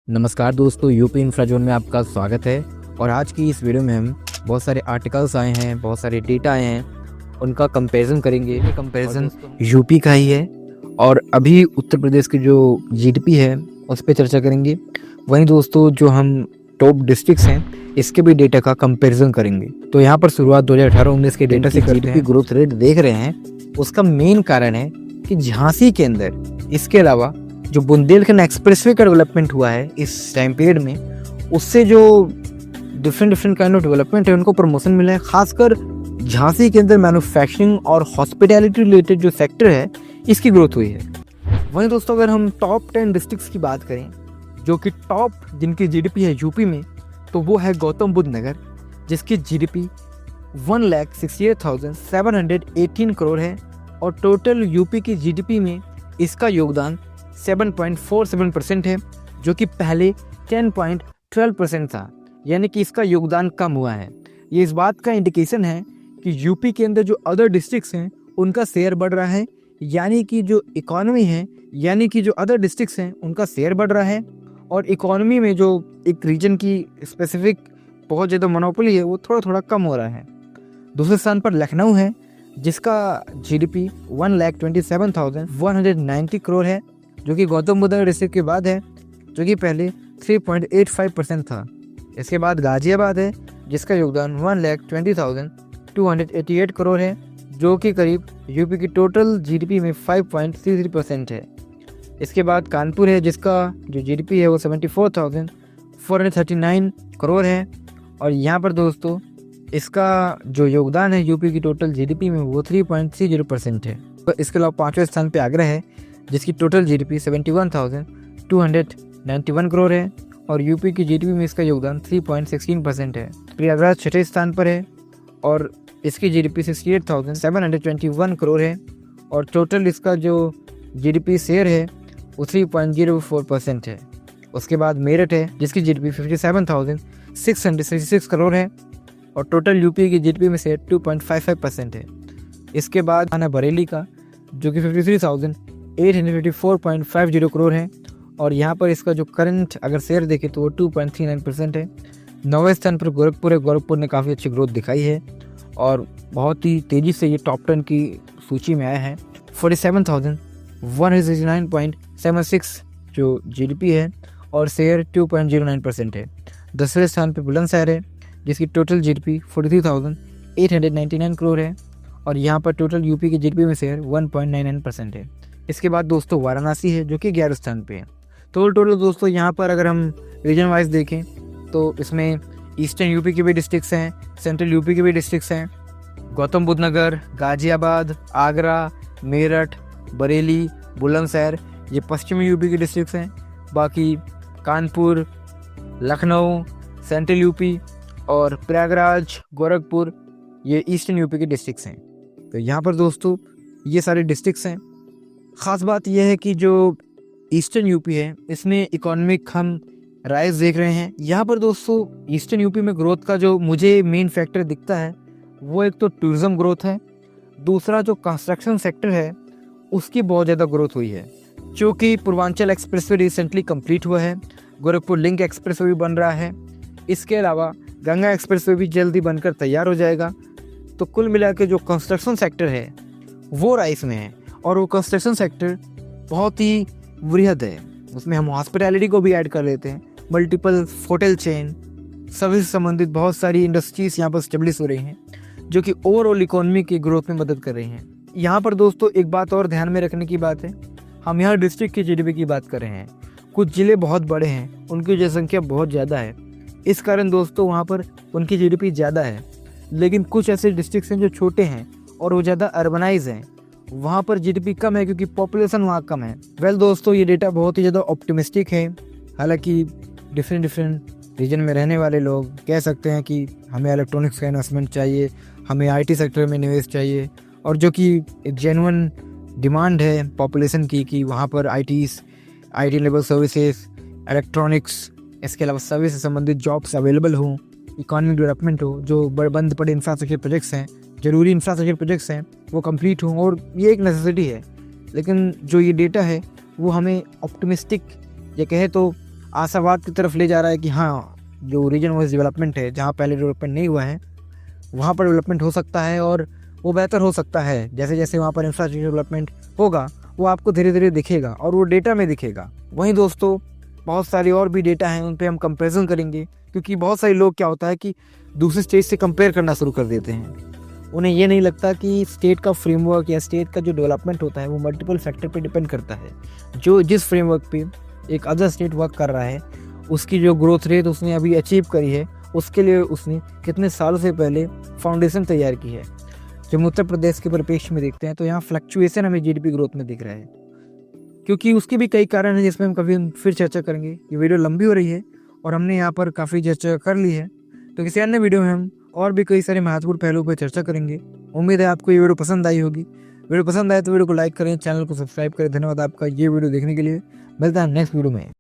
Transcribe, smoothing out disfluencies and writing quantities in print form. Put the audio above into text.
नमस्कार दोस्तों, UP infra zone में आपका स्वागत है। और आज की इस वीडियो में हम बहुत सारे आर्टिकल्स आए हैं, बहुत सारे डेटा आए हैं, उनका कंपैरिजन करेंगे। ये कंपैरिजन यूपी का ही है और अभी उत्तर प्रदेश की जो जीडीपी है उस पर चर्चा करेंगे। वहीं दोस्तों जो हम टॉप डिस्ट्रिक्ट्स हैं इसके भी डेटा का कंपैरिजन करेंगे। तो यहाँ पर शुरुआत 2018-19 के डेटा से जीडीपी ग्रोथ रेट देख रहे हैं। उसका मेन कारण है कि झांसी के अंदर इसके अलावा जो बुंदेलखंड एक्सप्रेसवे का डेवलपमेंट हुआ है इस टाइम पीरियड में, उससे जो डिफरेंट काइंड ऑफ डेवलपमेंट है उनको प्रमोशन मिला है। खासकर झांसी के अंदर मैन्युफैक्चरिंग और हॉस्पिटैलिटी रिलेटेड जो सेक्टर है इसकी ग्रोथ हुई है। वहीं दोस्तों अगर हम टॉप 10 डिस्ट्रिक्ट्स की बात करें जो कि टॉप जिनकी जीडीपी है यूपी में, तो वो है गौतम बुद्ध नगर, जिसकी जीडीपी 1,68,718 करोड़ है और टोटल यूपी की जीडीपी में इसका योगदान 7.47% है, जो कि पहले 10.12% था, यानी कि इसका योगदान कम हुआ है। ये इस बात का इंडिकेशन है कि यूपी के अंदर जो अदर डिस्ट्रिक्ट्स हैं उनका शेयर बढ़ रहा है, यानी कि जो इकोनॉमी है, यानी कि जो अदर डिस्ट्रिक्ट्स हैं उनका शेयर बढ़ रहा है। और इकोनॉमी में जो एक रीजन की स्पेसिफिक बहुत ज़्यादा मोनोपोली है वो थोड़ा थोड़ा कम हो रहा है। दूसरे स्थान पर लखनऊ है, जिसका जीडीपी 1,27,190 करोड़ है, जो कि गौतम बुद्ध डिस्ट्रिक्ट के बाद है, जो कि पहले 3.85% था। इसके बाद गाजियाबाद है, जिसका योगदान 1,20,288 करोड़ है, जो कि करीब यूपी की टोटल जीडीपी में 5.33% है। इसके बाद कानपुर है, जिसका जो जीडीपी है वो 74,439 करोड़ है और यहाँ पर दोस्तों इसका जो योगदान है यूपी की टोटल जीडीपी में वो 3.30% है। तो इसके अलावा पाँचवें स्थान पे आगरा है, जिसकी टोटल जीडीपी 71,291 करोड़ है और यूपी की जीडीपी में इसका योगदान 3.16% है। प्रयागराज छठे स्थान पर है और इसकी जीडीपी 68,721 करोड़ है और टोटल इसका जो जीडीपी शेयर है वो 3.04% है। उसके बाद मेरठ है, जिसकी जीडीपी 57,666 करोड़ है और टोटल यूपी की जीडीपी में से 2.55% है। इसके बाद आना बरेली का, जो कि 53,854.50 करोड़ है और यहाँ पर इसका जो करंट अगर शेयर देखें तो वो 2.39% है। नौवें स्थान पर गोरखपुर है। गोरखपुर ने काफ़ी अच्छी ग्रोथ दिखाई है और बहुत ही तेज़ी से ये टॉप 10 की सूची में आया है। 47,169.76 जो जीडीपी है और शेयर 2.09% है। 10वें स्थान पर बुलंदशहर है, जिसकी टोटल जीडीपी 43,899 करोड़ है और यहाँ पर टोटल यूपी की जीडीपी में शेयर 1.99% है। इसके बाद दोस्तों वाराणसी है, जो कि 11वें स्थान पे है। तो टोटल दोस्तों यहाँ पर अगर हम रीजन वाइज देखें तो इसमें ईस्टर्न यूपी के भी डिस्ट्रिक्ट्स हैं, सेंट्रल यूपी के भी डिस्ट्रिक्ट्स हैं, गौतम बुद्ध नगर, गाजियाबाद, आगरा, मेरठ, बरेली, बुलंदशहर ये पश्चिमी यूपी के डिस्ट्रिक्ट्स हैं। बाकी कानपुर, लखनऊ, सेंट्रल यूपी और प्रयागराज, गोरखपुर ये ईस्टर्न यूपी के डिस्ट्रिक्ट्स हैं। तो यहाँ पर दोस्तों ये सारे डिस्ट्रिक्ट्स हैं। ख़ास बात यह है कि जो ईस्टर्न यूपी है इसमें इकोनॉमिक हम राइज देख रहे हैं। यहाँ पर दोस्तों ईस्टर्न यूपी में ग्रोथ का जो मुझे मेन फैक्टर दिखता है वो एक तो टूरिज़्म ग्रोथ है, दूसरा जो कंस्ट्रक्शन सेक्टर है उसकी बहुत ज़्यादा ग्रोथ हुई है। चूँकि पूर्वांचल एक्सप्रेसवे रिसेंटली कंप्लीट हुआ है, गोरखपुर लिंक एक्सप्रेसवे भी बन रहा है, इसके अलावा गंगा एक्सप्रेसवे भी जल्दी बनकर तैयार हो जाएगा। तो कुल मिला के जो कंस्ट्रक्शन सेक्टर है वो राइस में है और वो कंस्ट्रक्शन सेक्टर बहुत ही वृहद है। उसमें हम हॉस्पिटैलिटी को भी ऐड कर लेते हैं, मल्टीपल होटल चेन, सर्विस से संबंधित बहुत सारी इंडस्ट्रीज यहाँ पर स्टेब्लिश हो रही हैं, जो कि ओवरऑल इकोनॉमी की ग्रोथ में मदद कर रही हैं। यहाँ पर दोस्तों एक बात और ध्यान में रखने की बात है, हम यहाँ डिस्ट्रिक्ट की जीडीपी की बात कर रहे हैं। कुछ ज़िले बहुत बड़े हैं, उनकी जनसंख्या बहुत ज़्यादा है, इस कारण दोस्तों वहाँ पर उनकी जीडीपी ज़्यादा है। लेकिन कुछ ऐसे डिस्ट्रिक्ट्स हैं जो छोटे हैं और वो ज़्यादा अर्बनाइज हैं, वहाँ पर जीडीपी कम है क्योंकि पॉपुलेशन वहाँ कम है। वेल दोस्तों ये डेटा बहुत ही ज़्यादा ऑप्टिमिस्टिक है। हालांकि डिफरेंट रीजन में रहने वाले लोग कह सकते हैं कि हमें इलेक्ट्रॉनिक्स का इन्वेस्टमेंट चाहिए, हमें आईटी सेक्टर में निवेश चाहिए, और जो कि एक जेन्युइन डिमांड है पॉपुलेशन की कि वहाँ पर आईटी लेवल सर्विसेज, इलेक्ट्रॉनिक्स, इसके अलावा सर्विस से संबंधित जॉब्स अवेलेबल हों, इकोनॉमिक डेवलपमेंट हो, जो बंद पड़े इंफ्रास्ट्रक्चर प्रोजेक्ट्स हैं, ज़रूरी इंफ्रास्ट्रक्चर प्रोजेक्ट्स हैं वो कंप्लीट हों, और ये एक नेसेसिटी है। लेकिन जो ये डेटा है वो हमें ऑप्टिमिस्टिक, ये कहे तो आशावाद की तरफ ले जा रहा है कि हाँ, जो रीजन वाइज डेवलपमेंट है, जहाँ पहले डेवलपमेंट नहीं हुआ है वहाँ पर डेवलपमेंट हो सकता है और वो बेहतर हो सकता है। जैसे जैसे वहाँ पर इंफ्रास्ट्रक्चर डेवलपमेंट होगा वो आपको धीरे धीरे दिखेगा और वो डेटा में दिखेगा। वहीं दोस्तों बहुत सारी और भी डेटा हैं, उन पे हम कंपैरिजन करेंगे, क्योंकि बहुत सारे लोग क्या होता है कि दूसरे स्टेट से कंपेयर करना शुरू कर देते हैं। उन्हें ये नहीं लगता कि स्टेट का फ्रेमवर्क या स्टेट का जो डेवलपमेंट होता है वो मल्टीपल फैक्टर पे डिपेंड करता है। जो जिस फ्रेमवर्क पे एक अदर स्टेट वर्क कर रहा है उसकी जो ग्रोथ रेट उसने अभी अचीव करी है, उसके लिए उसने कितने सालों से पहले फाउंडेशन तैयार की है। जब हम उत्तर प्रदेश के परिप्रेक्ष्य में देखते हैं तो यहाँ फ्लक्चुएशन हमें जीडीपी ग्रोथ में दिख रहा है, क्योंकि उसके भी कई कारण हैं जिसमें हम कभी फिर चर्चा करेंगे। ये वीडियो लंबी हो रही है और हमने यहाँ पर काफ़ी चर्चा कर ली है, तो किसी अन्य वीडियो में हम और भी कई सारे महत्वपूर्ण पहलुओं पर चर्चा करेंगे। उम्मीद है आपको ये वीडियो पसंद आई होगी। वीडियो पसंद आए तो वीडियो को लाइक करें, चैनल को सब्सक्राइब करें। धन्यवाद आपका ये वीडियो देखने के लिए। मिलता है नेक्स्ट वीडियो में।